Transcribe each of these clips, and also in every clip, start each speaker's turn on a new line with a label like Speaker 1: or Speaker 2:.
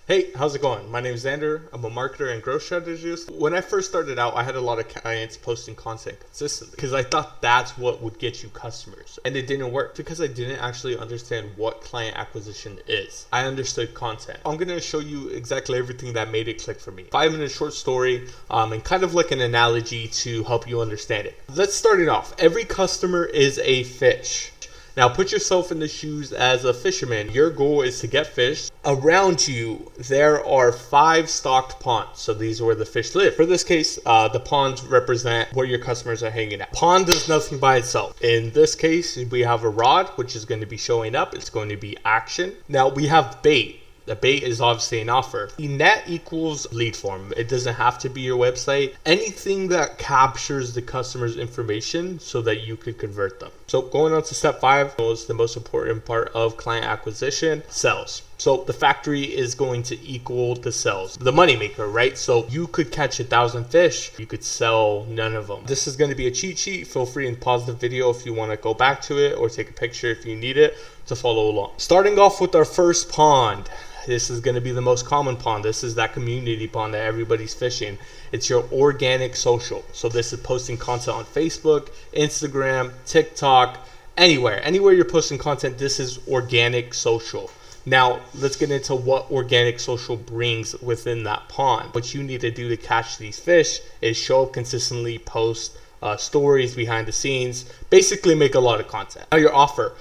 Speaker 1: Hey, how's it going? My name is Xander. I'm a marketer and growth strategist. When I first started out, I had a lot of clients posting content consistently because I thought that's what would get you customers. And it didn't work because I didn't actually understand what client acquisition is. I understood content. I'm going to show you exactly everything that made it click for me. 5-minute short story and kind of like an analogy to help you understand it. Let's start it off. Every customer is a fish. Now put yourself in the shoes as a fisherman. Your goal is to get fish. Around you, there are 5 stocked ponds. So these are where the fish live. For this case, the ponds represent where your customers are hanging out. Pond does nothing by itself. In this case, we have a rod, which is going to be showing up. It's going to be action. Now we have bait. The bait is obviously an offer. The net equals lead form. It doesn't have to be your website. Anything that captures the customer's information so that you could convert them. So going on to step 5 was the most important part of client acquisition, sales. So the factory is going to equal the sales, the moneymaker, right? So you could catch 1,000 fish, you could sell none of them. This is going to be a cheat sheet. Feel free and pause the video if you want to go back to it or take a picture if you need it to follow along. Starting off with our first pond. This is going to be the most common pond. This is that community pond that everybody's fishing. It's your organic social. So this is posting content on Facebook, Instagram, TikTok, anywhere you're posting content. This is organic social. Now let's get into what organic social brings within that pond. What you need to do to catch these fish is show up consistently, post stories behind the scenes, basically make a lot of content. Now your offer.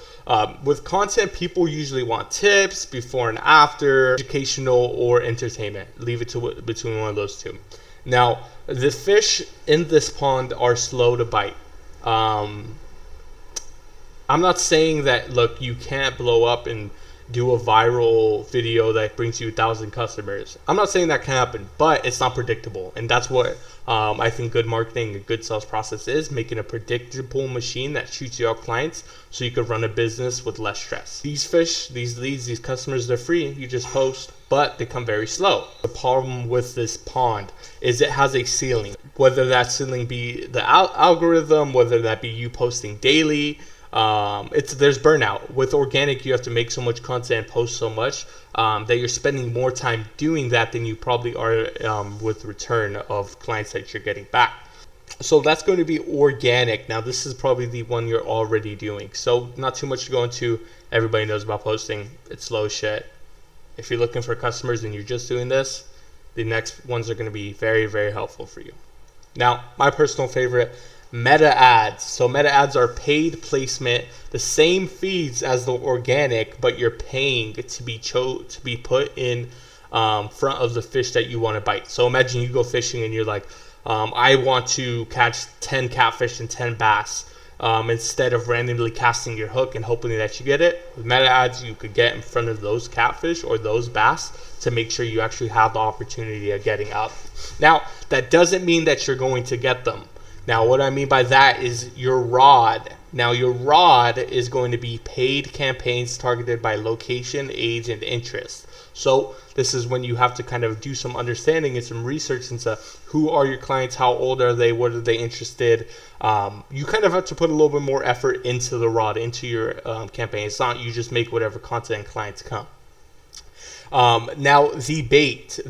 Speaker 1: With content, people usually want tips, before and after, educational or entertainment. Leave it to between one of those two. Now, the fish in this pond are slow to bite. I'm not saying that, look, you can't blow up and do a viral video that brings you 1,000 customers. I'm not saying that can happen, but it's not predictable. And that's what I think good marketing, a good sales process is, making a predictable machine that shoots you out clients so you can run a business with less stress. These fish, these leads, these customers, they're free. You just post, but they come very slow. The problem with this pond is it has a ceiling, whether that ceiling be the algorithm, whether that be you posting daily. There's burnout. With organic, you have to make so much content, post so much that you're spending more time doing that than you probably are with return of clients that you're getting back. So that's going to be organic. Now this is probably the one you're already doing. So not too much to go into. Everybody knows about posting. It's slow shit. If you're looking for customers and you're just doing this, the next ones are going to be very, very helpful for you. Now, my personal favorite, meta ads. So meta ads are paid placement, the same feeds as the organic, but you're paying to be put in front of the fish that you want to bite. So imagine you go fishing and you're like, I want to catch 10 catfish and 10 bass. Instead of randomly casting your hook and hoping that you get it, with meta ads, you could get in front of those catfish or those bass to make sure you actually have the opportunity of getting up. Now, that doesn't mean that you're going to get them. Now, what I mean by that is your rod. Now, your rod is going to be paid campaigns targeted by location, age, and interest. So this is when you have to kind of do some understanding and some research into who are your clients, how old are they, what are they interested. You kind of have to put a little bit more effort into the rod, into your campaign. It's not you just make whatever content clients come. Now, the bait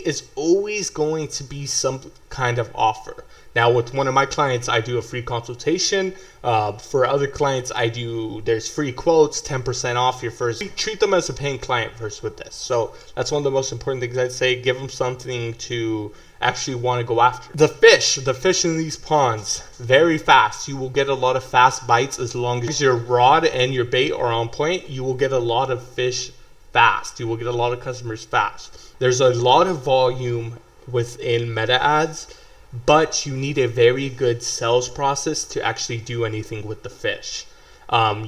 Speaker 1: is always going to be some kind of offer. Now, with one of my clients, I do a free consultation. For other clients, there's free quotes, 10% off your first. Treat them as a paying client first with this. So that's one of the most important things I'd say. Give them something to actually want to go after. The fish in these ponds, very fast. You will get a lot of fast bites as long as your rod and your bait are on point. You will get a lot of fish fast. You will get a lot of customers fast. There's a lot of volume within meta ads, but you need a very good sales process to actually do anything with the fish. You're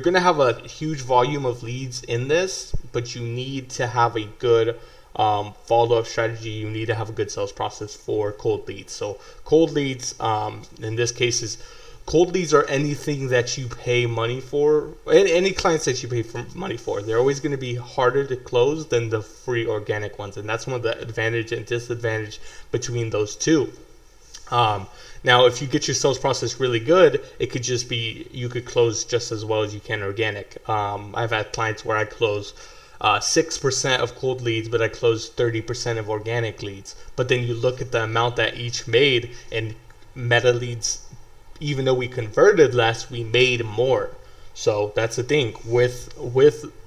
Speaker 1: going to have a huge volume of leads in this, but you need to have a good follow-up strategy. You need to have a good sales process for cold leads. So cold leads, in this case, is cold leads are anything that you pay money for, any clients that you pay money for. They're always going to be harder to close than the free organic ones. And that's one of the advantage and disadvantage between those two. Now, if you get your sales process really good, it could just be, you could close just as well as you can organic. I've had clients where I close 6% of cold leads, but I closed 30% of organic leads. But then you look at the amount that each made, and meta leads, even though we converted less, we made more. So that's the thing with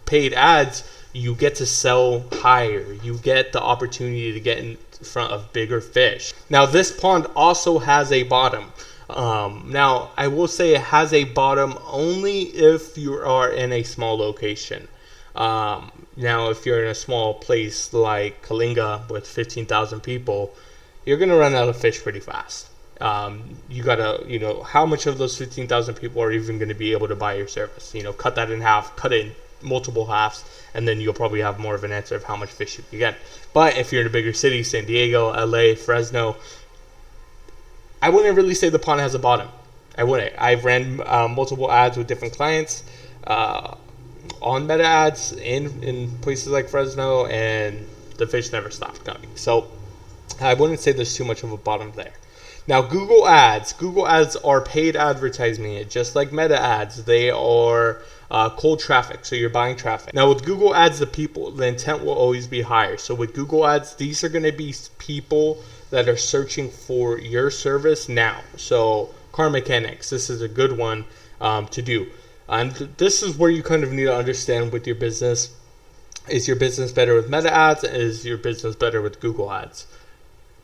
Speaker 1: paid ads. You get to sell higher. You get the opportunity to get in front of bigger fish. Now this pond also has a bottom. Now I will say it has a bottom only if you are in a small location. Now if you're in a small place like Kalinga with 15,000 people, you're gonna run out of fish pretty fast. You gotta, how much of those 15,000 people are even gonna be able to buy your service? Cut that in half, cut it in multiple halves, and then you'll probably have more of an answer of how much fish you can get. But if you're in a bigger city, San Diego, LA, Fresno, I wouldn't really say the pond has a bottom. I wouldn't. I've ran multiple ads with different clients on meta ads in places like Fresno, and the fish never stopped coming. So I wouldn't say there's too much of a bottom there. Now Google Ads are paid advertising, just like meta ads. They are cold traffic, so you're buying traffic. Now with Google Ads, the intent will always be higher. So with Google Ads, these are going to be people that are searching for your service now. So car mechanics, this is a good one to do. And this is where you kind of need to understand with your business. Is your business better with meta ads? Is your business better with Google Ads?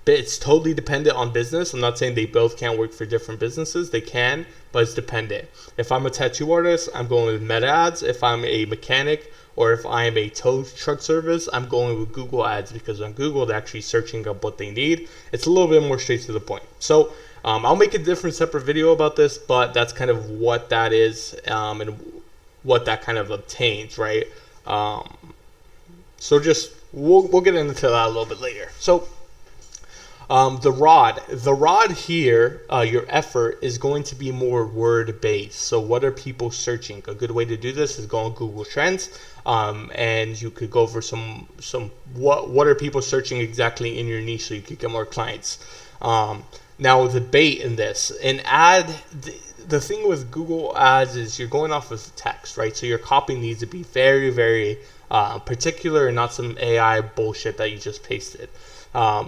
Speaker 1: It's totally dependent on business. I'm not saying they both can't work for different businesses. They can, but it's dependent. If I'm a tattoo artist, I'm going with meta ads. If I'm a mechanic or if I'm a tow truck service, I'm going with Google Ads, because on Google, they're actually searching up what they need. It's a little bit more straight to the point. So I'll make a different separate video about this, but that's kind of what that is and what that kind of obtains, right? So just we'll get into that a little bit later. So the rod here, your effort is going to be more word based. So what are people searching? A good way to do this is go on Google Trends, and you could go over some what are people searching exactly in your niche, so you could get more clients. Now the bait in this, an ad, the thing with Google Ads is you're going off of text, right? So your copy needs to be very, very particular and not some AI bullshit that you just pasted.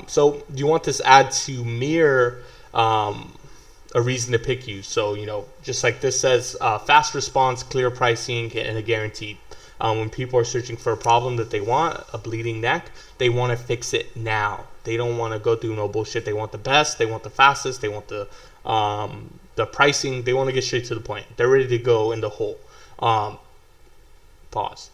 Speaker 1: So you want this ad to mirror a reason to pick you. So, just like this says, fast response, clear pricing, and a guaranteed. When people are searching for a problem that they want, a bleeding neck, they want to fix it now. They don't want to go through no bullshit. They want the best. They want the fastest. They want the pricing. They want to get straight to the point. They're ready to go in the hole. Pause.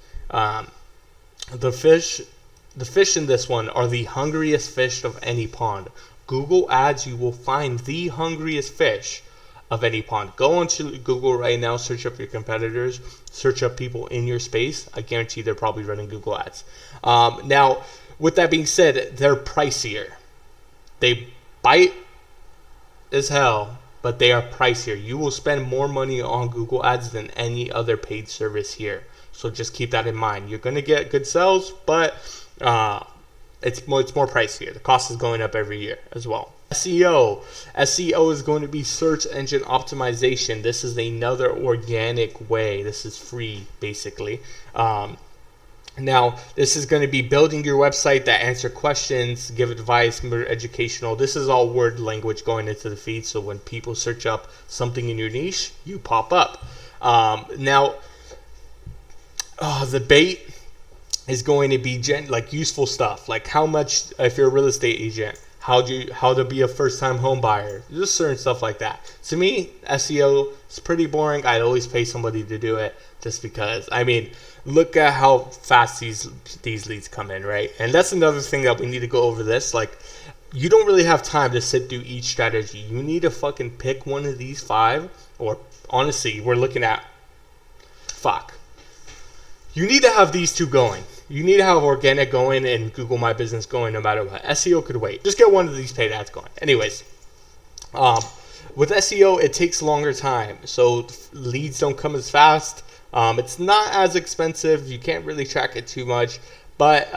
Speaker 1: The fish in this one are the hungriest fish of any pond. Google Ads, you will find the hungriest fish of any pond. Go onto Google right now, search up your competitors, search up people in your space. I guarantee they're probably running Google Ads. Now, with that being said, they're pricier. They bite as hell, but they are pricier. You will spend more money on Google Ads than any other paid service here. So just keep that in mind. You're going to get good sales, but it's more pricier. The cost is going up every year as well. SEO is going to be search engine optimization. This is another organic way. This is free, basically. Now, this is going to be building your website that answer questions, give advice, more educational. This is all word language going into the feed. So when people search up something in your niche, you pop up. Now, the bait is going to be useful stuff, like how much, if you're a real estate agent, how to be a first-time home buyer, just certain stuff like that. To me, SEO is pretty boring. I'd always pay somebody to do it, just because. I mean, look at how fast these leads come in, right? And that's another thing that we need to go over this. Like, you don't really have time to sit through each strategy. You need to fucking pick one of these 5, or honestly, we're looking at you need to have these 2 going. You need to have organic going and Google My Business going no matter what. SEO could wait. Just get one of these paid ads going. Anyways, with SEO, it takes longer time. So leads don't come as fast. It's not as expensive. You can't really track it too much. But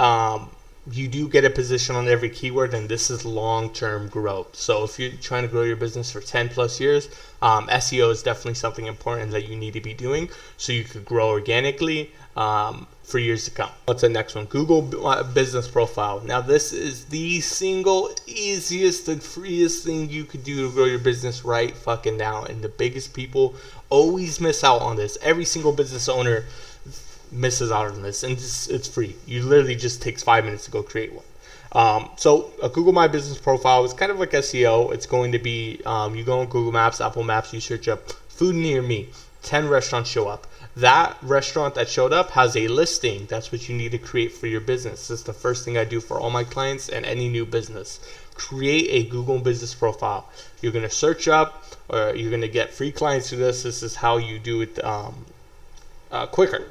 Speaker 1: you do get a position on every keyword, and this is long-term growth. So if you're trying to grow your business for 10 plus years, SEO is definitely something important that you need to be doing so you could grow organically for years to come. What's the next one? Google business profile. Now this is the single easiest and freest thing you could do to grow your business right fucking now, and the biggest people always miss out on this. Every single business owner misses out on this, and it's free. You literally just takes 5 minutes to go create one. So a Google My Business profile is kind of like SEO. It's going to be, you go on Google Maps, Apple Maps, you search up food near me, 10 restaurants show up. That restaurant that showed up has a listing. That's what you need to create for your business. This is the first thing I do for all my clients and any new business. Create a Google Business profile. You're going to search up, or you're going to get free clients to this. This is how you do it quicker.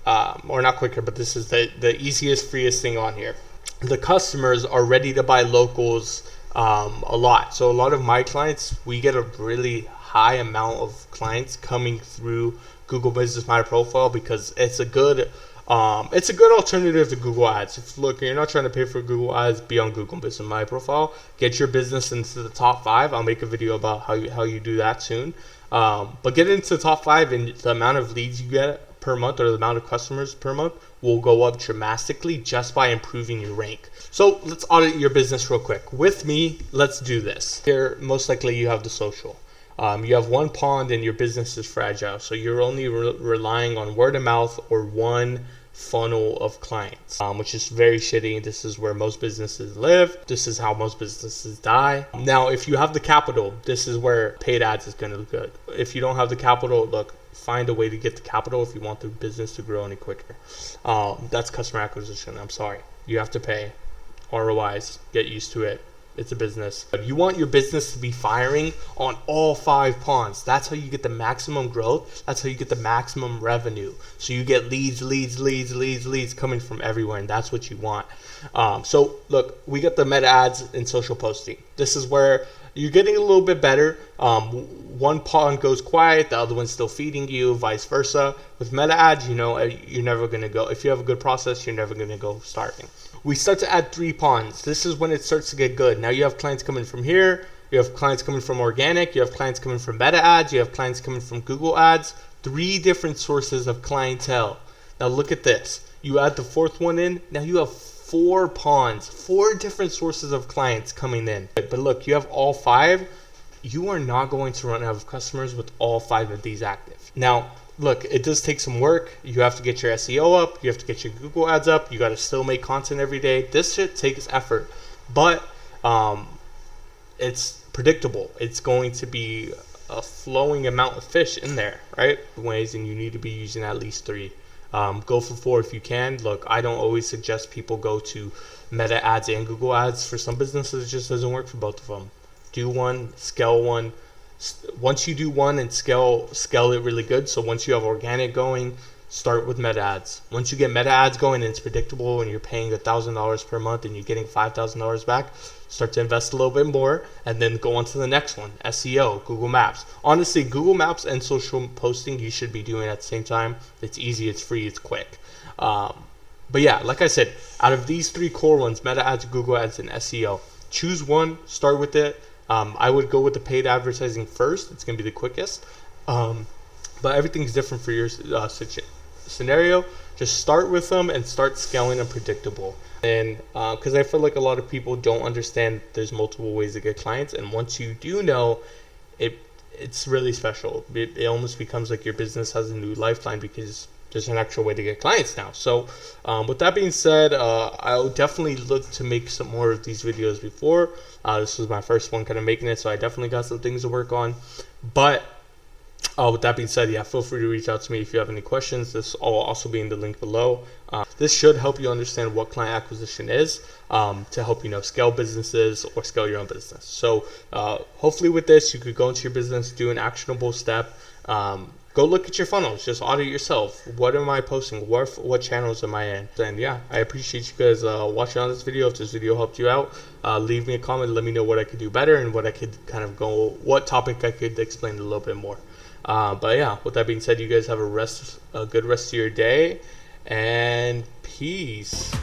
Speaker 1: Or not quicker, but this is the easiest, freest thing on here. The customers are ready to buy locals a lot. So a lot of my clients, we get a really high amount of clients coming through Google Business My Profile because it's a good alternative to Google Ads. If look, you're not trying to pay for Google Ads, be on Google Business My Profile. Get your business into the top 5. I'll make a video about how you do that soon. But get into the top 5, and the amount of leads you get per month, or the amount of customers per month, will go up dramatically just by improving your rank. So let's audit your business real quick. With me, let's do this. Here, most likely you have the social. You have one pond and your business is fragile. So you're only relying on word of mouth or one funnel of clients, which is very shitty. This is where most businesses live. This is how most businesses die. Now, if you have the capital, this is where paid ads is going to look good. If you don't have the capital, look, find a way to get the capital if you want the business to grow any quicker. That's customer acquisition. I'm sorry. You have to pay. ROIs. Get used to it. It's a business. If you want your business to be firing on all 5 ponds, that's how you get the maximum growth. That's how you get the maximum revenue. So you get leads coming from everywhere, and that's what you want. So look, we got the meta ads and social posting. This is where you're getting a little bit better. One pond goes quiet, the other one's still feeding you, vice versa. With meta ads, you're never going to go, if you have a good process, you're never going to go starving. We start to add 3 ponds. This is when it starts to get good. Now you have clients coming from here, you have clients coming from organic, you have clients coming from meta ads, you have clients coming from Google ads, 3 different sources of clientele. Now look at this. You add the 4th one in, now you have 4 ponds, 4 different sources of clients coming in. But look, you have all 5. You are not going to run out of customers with all 5 of these active. Now, look, it does take some work. You have to get your SEO up. You have to get your Google ads up. You got to still make content every day. This shit takes effort, but it's predictable. It's going to be a flowing amount of fish in there, right? Ways, and you need to be using at least 3. Go for 4 if you can. Look, I don't always suggest people go to meta ads and Google ads. For some businesses, it just doesn't work for both of them. Do one, scale one. Once you do one and scale it really good. So once you have organic going, start with meta ads. Once you get meta ads going and it's predictable and you're paying $1,000 per month and you're getting $5,000 back, start to invest a little bit more and then go on to the next one. SEO, Google Maps. Honestly, Google Maps and social posting you should be doing at the same time. It's easy, it's free, it's quick. But yeah, like I said, out of these 3 core ones, meta ads, Google ads, and SEO, choose one, start with it. I would go with the paid advertising first. It's going to be the quickest. But everything's different for your scenario. Just start with them and start scaling them predictable. And because I feel like a lot of people don't understand there's multiple ways to get clients. And once you do know, it's really special. It almost becomes like your business has a new lifeline because there's an actual way to get clients now. So with that being said, I'll definitely look to make some more of these videos before. This was my first one kind of making it, so I definitely got some things to work on. But with that being said, yeah, feel free to reach out to me if you have any questions. This will also be in the link below. This should help you understand what client acquisition is to help scale businesses or scale your own business. So hopefully with this, you could go into your business, do an actionable step. Go look at your funnels. Just audit yourself. What am I posting? What channels am I in? And yeah, I appreciate you guys watching on this video. If this video helped you out, leave me a comment. Let me know what I could do better and what I could what topic I could explain a little bit more. But yeah, with that being said, you guys have a good rest of your day, and peace.